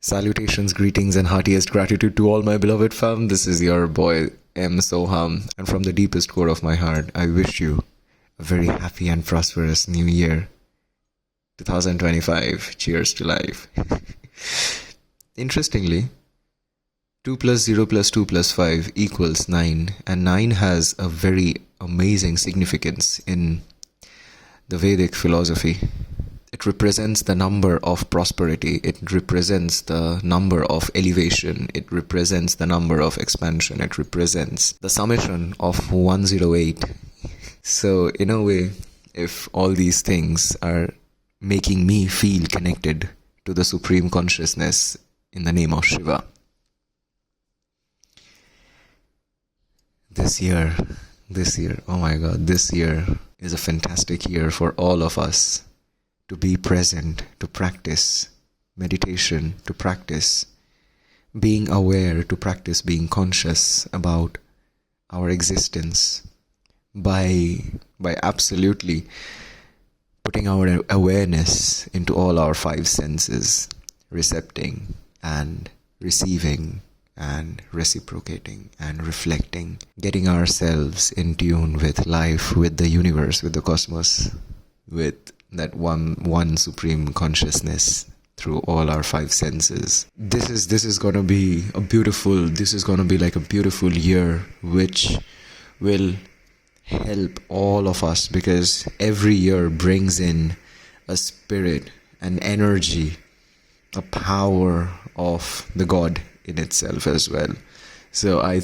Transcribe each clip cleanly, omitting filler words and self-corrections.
Salutations, greetings, and heartiest gratitude to all my beloved fam. This is your boy M. Soham, and from the deepest core of my heart, I wish you a very happy and prosperous new year. 2025. Cheers to life. Interestingly, 2 plus 0 plus 2 plus 5 equals 9, and 9 has a very amazing significance in the Vedic philosophy. It represents the number of prosperity, it represents the number of elevation, it represents the number of expansion, it represents the summation of 108. So in a way, if all these things are making me feel connected to the Supreme Consciousness in the name of Shiva, this year, oh my god, this year is a fantastic year for all of us to be present, to practice meditation, to practice being aware, to practice being conscious about our existence by absolutely putting our awareness into all our five senses, recepting and receiving and reciprocating and reflecting, getting ourselves in tune with life, with the universe, with the cosmos, with that one supreme consciousness through all our five senses. This is gonna be like a beautiful year, which will help all of us, because every year brings in a spirit, an energy, a power of the God in itself as well. So I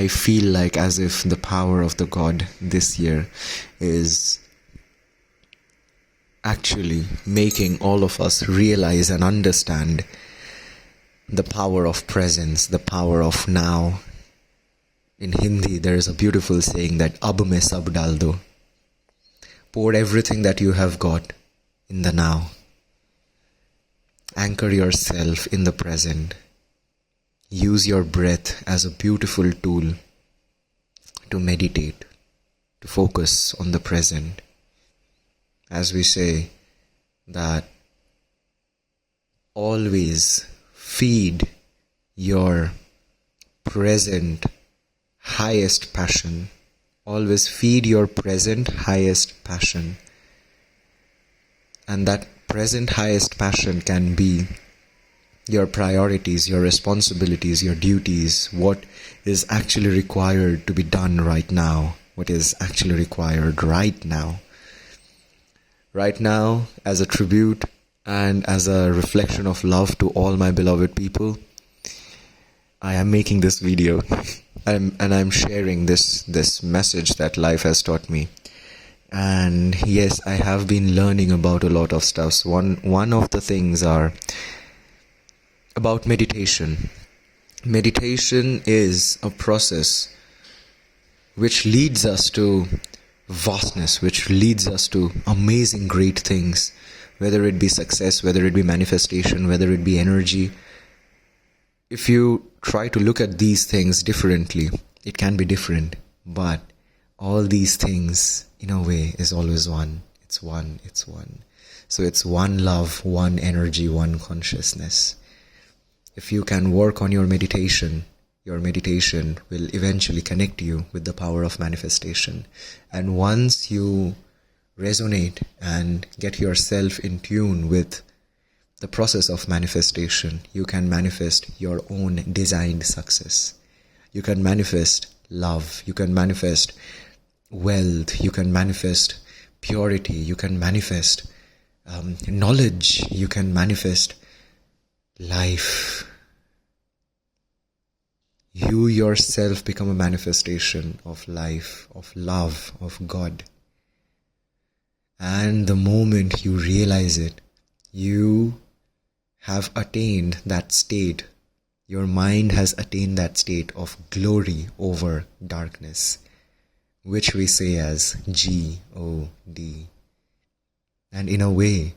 feel like as if the power of the God this year is actually making all of us realize and understand the power of presence, the power of now. In Hindi, there is a beautiful saying that ab mein sab dal do. Pour everything that you have got in the now. Anchor yourself in the present. Use your breath as a beautiful tool to meditate, to focus on the present. As we say, that always feed your present highest passion. Always feed your present highest passion. And that present highest passion can be your priorities, your responsibilities, your duties, what is actually required to be done right now, what is actually required right now. Right now, as a tribute and as a reflection of love to all my beloved people, I am making this video and I'm sharing this message that life has taught me. And yes, I have been learning about a lot of stuff. One of the things are about meditation. Meditation is a process which leads us to vastness, which leads us to amazing great things, whether it be success, whether it be manifestation, whether it be energy. If you try to look at these things differently, it can be different, but all these things in a way is always one. It's one. So it's one love, one energy, one consciousness. If you can work on your meditation will eventually connect you with the power of manifestation. And once you resonate and get yourself in tune with the process of manifestation, you can manifest your own designed success. You can manifest love, you can manifest wealth, you can manifest purity, you can manifest knowledge, you can manifest life. You yourself become a manifestation of life, of love, of God. And the moment you realize it, you have attained that state. Your mind has attained that state of glory over darkness, which we say as G-O-D. And in a way,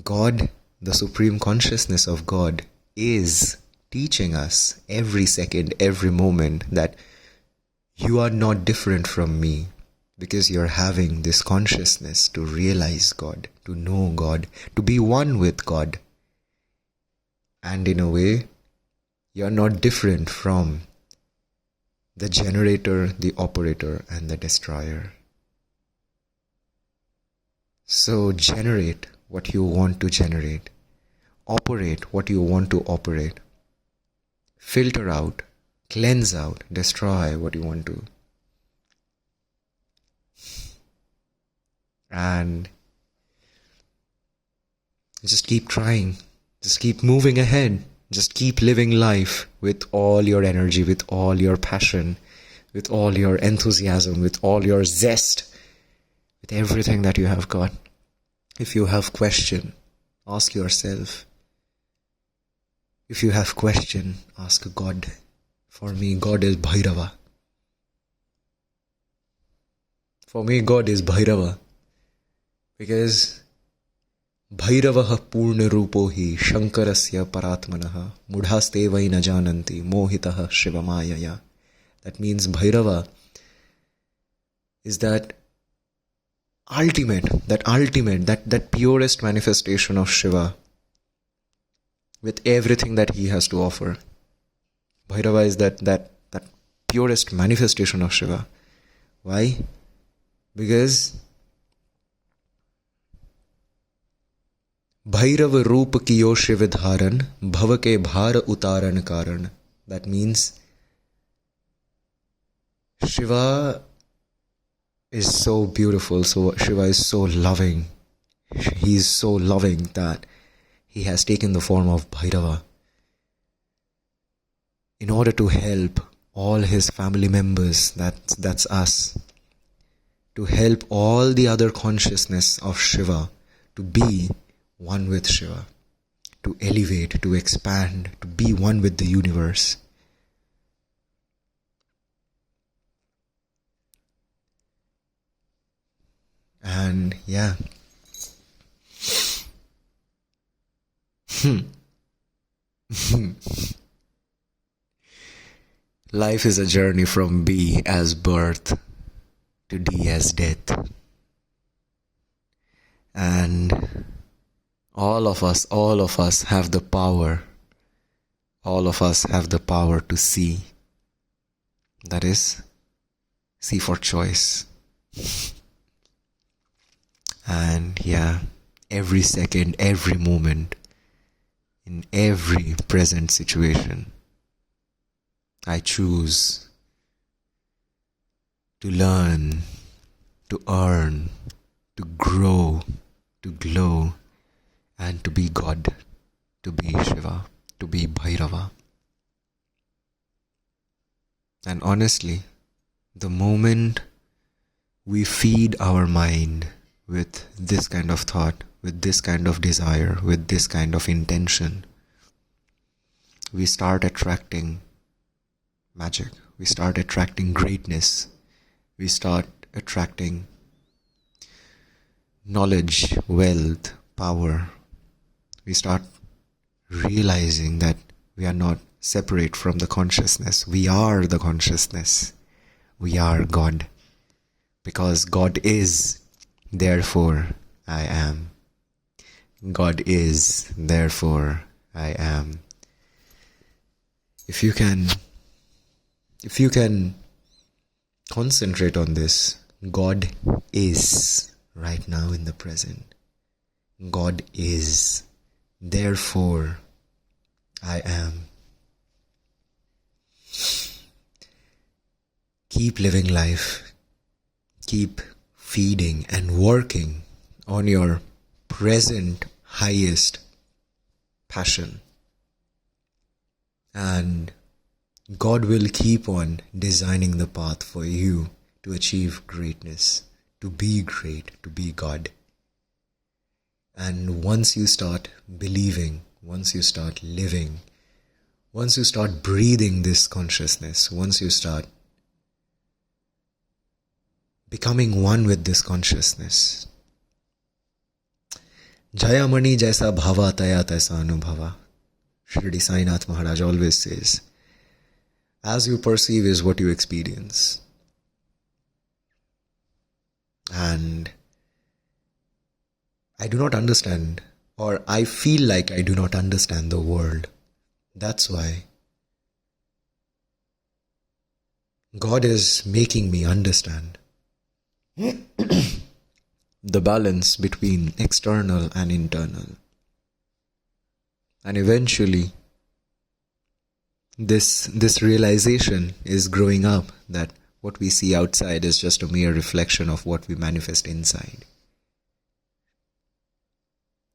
God, the Supreme Consciousness of God, is teaching us every second, every moment that you are not different from me, because you're having this consciousness to realize God, to know God, to be one with God. And in a way, you're not different from the generator, the operator, and the destroyer. So generate what you want to generate. Operate what you want to operate. Filter out, cleanse out, destroy what you want to. And just keep trying. Just keep moving ahead. Just keep living life with all your energy, with all your passion, with all your enthusiasm, with all your zest, with everything that you have got. If you have question, ask yourself. If you have question, ask God. For me, God is Bhairava. For me, God is Bhairava. Because Bhairavaha Purna Rupo hi Shankarasya Paratmanaha Mudhaste vai na jananti Mohitaha Shivamayaya. That means Bhairava is that ultimate, that purest manifestation of Shiva with everything that he has to offer. Bhairava is that purest manifestation of Shiva. Why? Because Bhairav Roop Kiyo Shiv Dharan Bhav ke Bhar Utaran Karan. That means Shiva is so beautiful, so Shiva is so loving. He is so loving that he has taken the form of Bhairava in order to help all his family members, that's us, to help all the other consciousness of Shiva to be one with Shiva, to elevate, to expand, to be one with the universe. And yeah. Life is a journey from B as birth to D as death. And all of us have the power. All of us have the power to see. That is, see for choice. And yeah, every second, every moment, in every present situation, I choose to learn, to earn, to grow, to glow, and to be God, to be Shiva, to be Bhairava. And honestly, the moment we feed our mind with this kind of thought, with this kind of desire, with this kind of intention, we start attracting magic, we start attracting greatness, we start attracting knowledge, wealth, power. We start realizing that we are not separate from the consciousness. We are the consciousness. We are God. Because God is, therefore I am. God is, therefore I am. If you can concentrate on this, God is right now in the present. God is, therefore I am. Keep living life. Keep feeding and working on your present highest passion. And God will keep on designing the path for you to achieve greatness, to be great, to be God. And once you start believing, once you start living, once you start breathing this consciousness, once you start becoming one with this consciousness, Jayamani jaisa bhava taya taisa anubhava. Shirdi Sainath Maharaj always says, as you perceive is what you experience. And I do not understand, or I feel like I do not understand the world That's why God is making me understand the balance between external and internal. And eventually, this realization is growing up that what we see outside is just a mere reflection of what we manifest inside.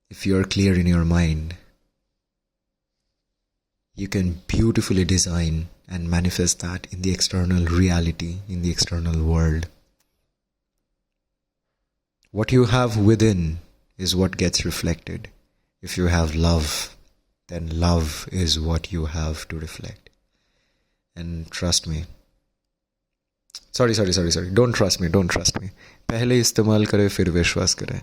If you're clear in your mind, you can beautifully design and manifest that in the external reality, in the external world. What you have within is what gets reflected. If you have love, then love is what you have to reflect. And trust me. Sorry. Don't trust me. पहले इस्तेमाल करे फिर विश्वास करे.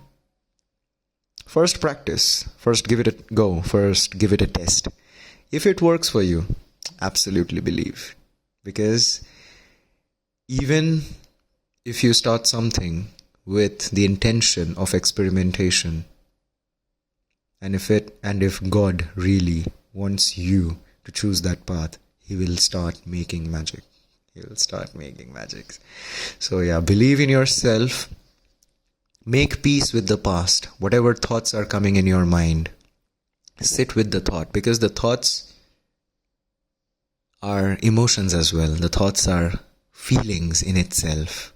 First practice. First give it a go. First give it a test. If it works for you, absolutely believe. Because even if you start something with the intention of experimentation, and if God really wants you to choose that path, He will start making magic. He will start making magics. So yeah, believe in yourself. Make peace with the past. Whatever thoughts are coming in your mind, sit with the thought, because the thoughts are emotions as well. The thoughts are feelings in itself.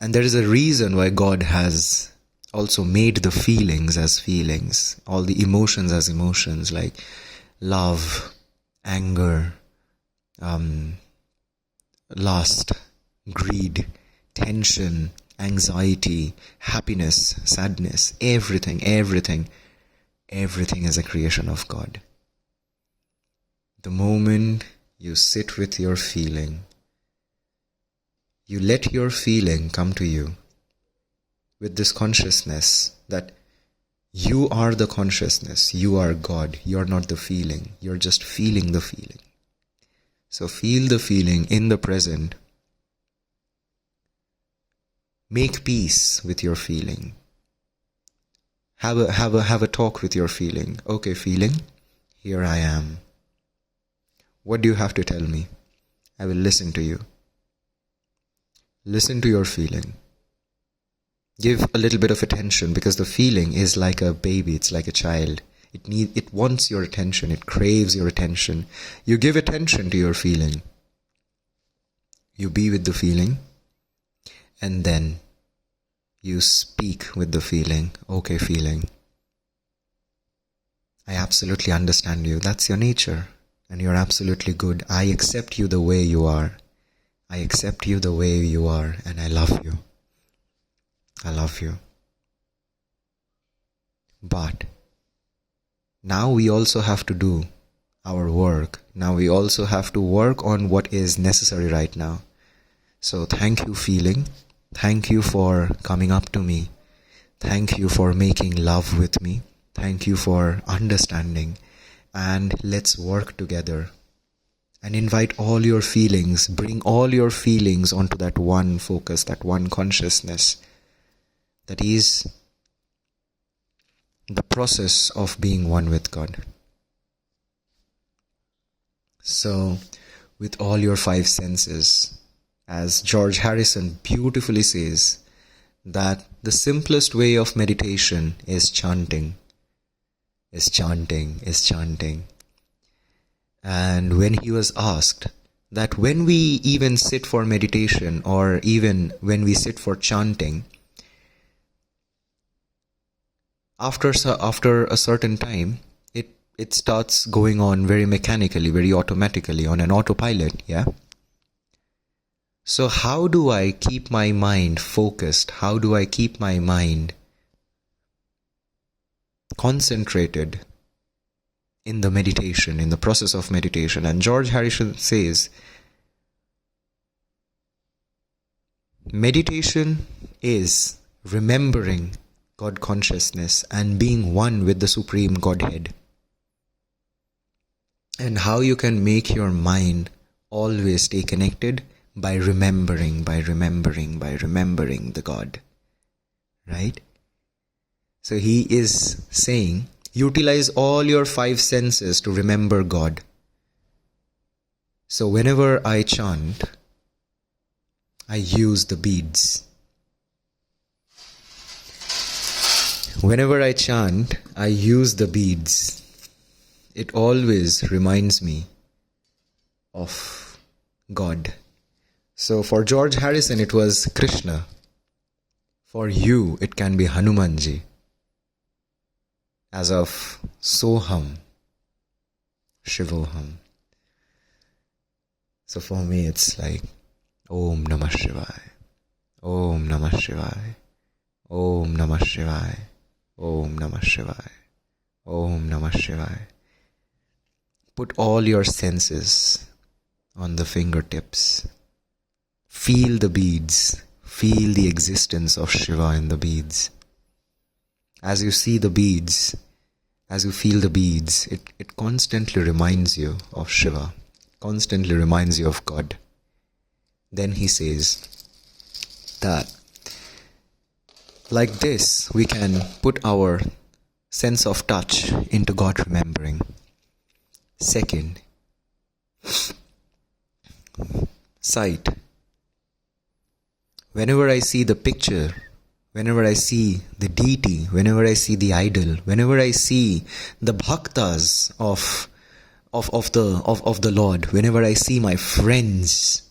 And there is a reason why God has also made the feelings as feelings, all the emotions as emotions, like love, anger, lust, greed, tension, anxiety, happiness, sadness, everything is a creation of God. The moment you sit with your feeling, you let your feeling come to you with this consciousness that you are the consciousness, you are God, you're not the feeling, you're just feeling the feeling. So feel the feeling in the present. Make peace with your feeling. Have a talk with your feeling. Okay, feeling, here I am. What do you have to tell me? I will listen to you. Listen to your feeling. Give a little bit of attention, because the feeling is like a baby, it's like a child. It wants your attention, it craves your attention. You give attention to your feeling. You be with the feeling, and then you speak with the feeling. Okay, feeling, I absolutely understand you. That's your nature, and you're absolutely good. I accept you the way you are. I accept you the way you are, and I love you. I love you. But now we also have to do our work. Now we also have to work on what is necessary right now. So thank you, feeling. Thank you for coming up to me. Thank you for making love with me. Thank you for understanding. And let's work together. And invite all your feelings. Bring all your feelings onto that one focus, that one consciousness. That is the process of being one with God. So, with all your five senses, as George Harrison beautifully says, that the simplest way of meditation is chanting. And when he was asked that when we even sit for meditation, or even when we sit for chanting, after a certain time, it starts going on very mechanically, very automatically, on an autopilot, yeah? So how do I keep my mind focused? How do I keep my mind concentrated in the meditation, in the process of meditation? And George Harrison says, meditation is remembering God consciousness and being one with the Supreme Godhead. And how you can make your mind always stay connected? By remembering the God. Right? So he is saying Utilize all your five senses to remember God. So whenever I chant, I use the beads. Whenever I chant, I use the beads. It always reminds me of God. So for George Harrison, it was Krishna. For you, it can be Hanumanji. As of Soham, Shivoham. So for me, it's like Om Namah Shivaya, Om Namah Shivaya, Om Namah Shivaya, Om Namah Shivaya, Om Namah Shivaya. Put all your senses on the fingertips. Feel the beads. Feel the existence of Shiva in the beads. As you see the beads, as you feel the beads, it constantly reminds you of Shiva, constantly reminds you of God. Then he says that like this, we can put our sense of touch into God remembering. Second, sight. Whenever I see the picture, whenever I see the deity, whenever I see the idol, whenever I see the bhaktas of the Lord, whenever I see my friends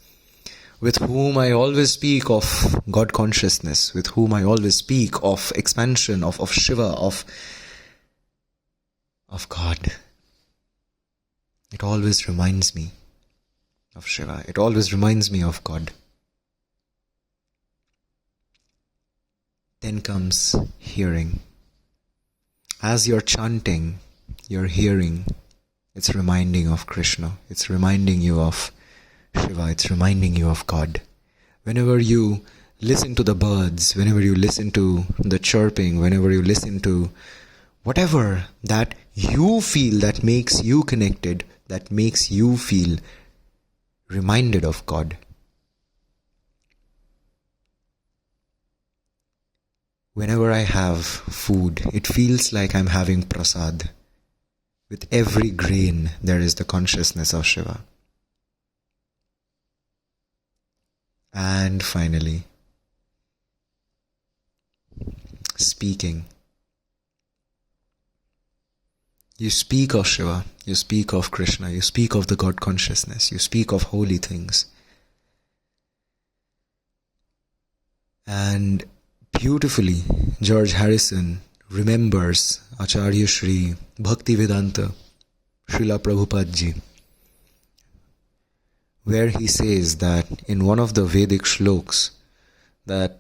with whom I always speak of God consciousness, with whom I always speak of expansion, of Shiva, of God, it always reminds me of Shiva. It always reminds me of God. Then comes hearing. As you're chanting, you're hearing. It's reminding of Krishna. It's reminding you of Shiva. It's reminding you of God. Whenever you listen to the birds, whenever you listen to the chirping, whenever you listen to whatever that you feel that makes you connected, that makes you feel reminded of God. Whenever I have food, it feels like I'm having prasad. With every grain, there is the consciousness of Shiva. And finally, speaking. You speak of Shiva, you speak of Krishna, you speak of the God consciousness, you speak of holy things. And beautifully, George Harrison remembers Acharya Shri Bhaktivedanta Srila Prabhupada Ji, where he says that in one of the Vedic shloks, that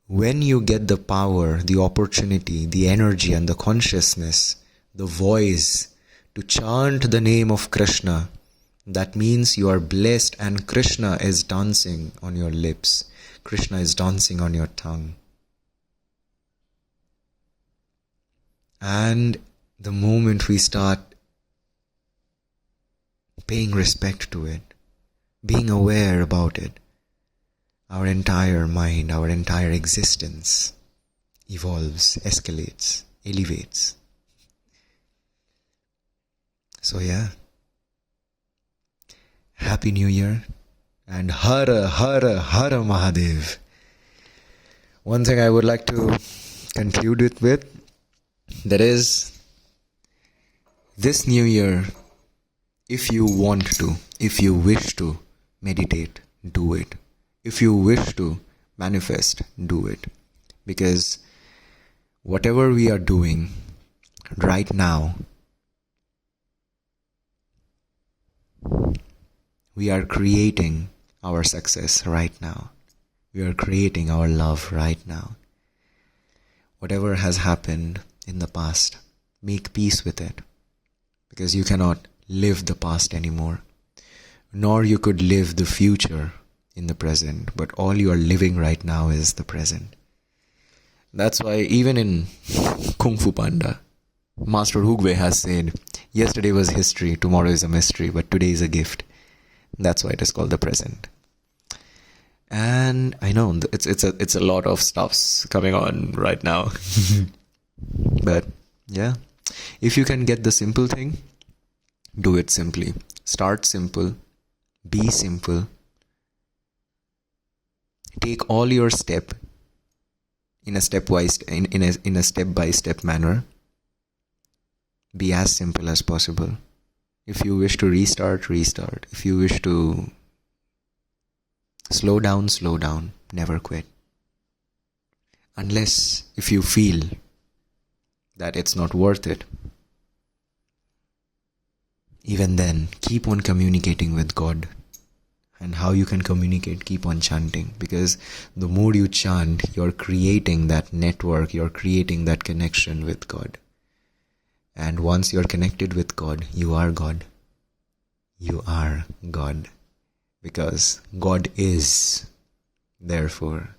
when you get the power, the opportunity, the energy and the consciousness, the voice to chant the name of Krishna, that means you are blessed and Krishna is dancing on your lips. Krishna is dancing on your tongue. And the moment we start paying respect to it, being aware about it, our entire mind, our entire existence evolves, escalates, elevates. So yeah, Happy New Year and Hara Hara Hara Mahadev. One thing I would like to conclude it with, that is, this new year, if you want to, if you wish to meditate, do it. If you wish to manifest, do it. Because whatever we are doing right now, we are creating our success right now. We are creating our love right now. Whatever has happened in the past, make peace with it. Because you cannot live the past anymore. Nor you could live the future in the present. But all you are living right now is the present. That's why even in Kung Fu Panda, Master Hugwei has said, yesterday was history, tomorrow is a mystery, but today is a gift. That's why it is called the present. And I know it's a lot of stuffs coming on right now. But yeah, If you can get the simple thing, do it simply. Start simple, be simple, take all your step in a stepwise in a step-by-step manner. Be as simple as possible. If you wish to restart, restart. If you wish to slow down, slow down. Never quit. Unless if you feel that it's not worth it, even then, keep on communicating with God. And how you can communicate, keep on chanting. Because the more you chant, you're creating that network, you're creating that connection with God. And once you're connected with God, you are God. You are God. Because God is. Therefore,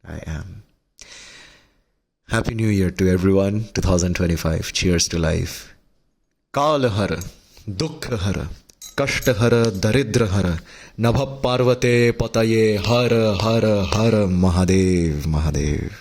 I am. Happy New Year to everyone. 2025. Cheers to life. Kalahara, Dukkhahara, Kashtahara, Daridrahara, Nabha Parvate Pataye, Hara Hara Hara Mahadev Mahadev.